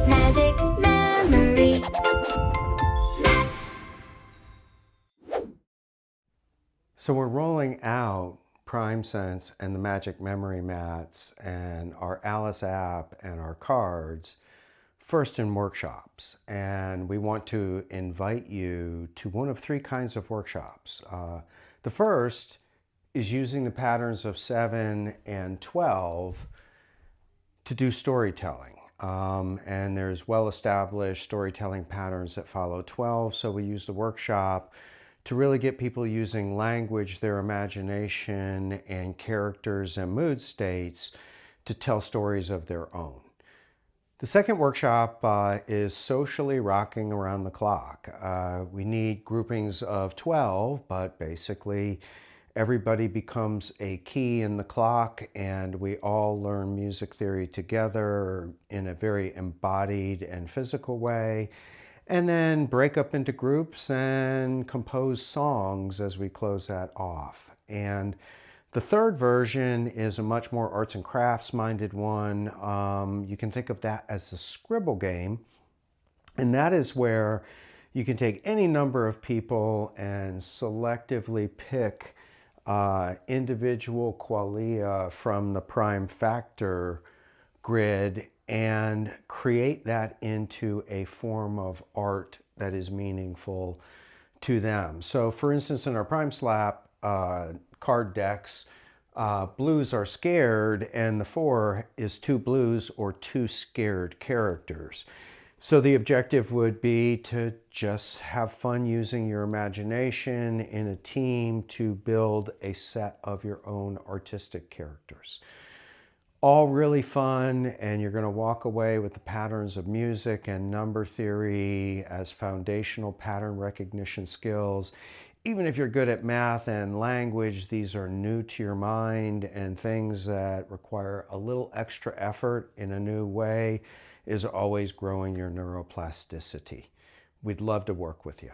Magic memory. Maths. So we're rolling out PrimeSense and the Magic Memory Mats and our Alice app and our cards first in workshops. And we want to invite you to one of three kinds of workshops. The first is using the patterns of 7 and 12 to do storytelling. And there's well-established storytelling patterns that follow 12. So we use the workshop to really get people using language, their imagination, and characters and mood states to tell stories of their own. The second workshop is socially rocking around the clock. We need groupings of 12, but basically everybody becomes a key in the clock and we all learn music theory together in a very embodied and physical way, and then break up into groups and compose songs as we close that off. And the third version is a much more arts and crafts minded one. You can think of that as the Scribble game. And that is where you can take any number of people and selectively pick individual qualia from the prime factor grid and create that into a form of art that is meaningful to them. So for instance, in our Prime Slap card decks, blues are scared and the 4 is 2 blues or 2 scared characters. So the objective would be to just have fun using your imagination in a team to build a set of your own artistic characters. All really fun, and you're going to walk away with the patterns of music and number theory as foundational pattern recognition skills. Even if you're good at math and language, these are new to your mind, and things that require a little extra effort in a new way is always growing your neuroplasticity. We'd love to work with you.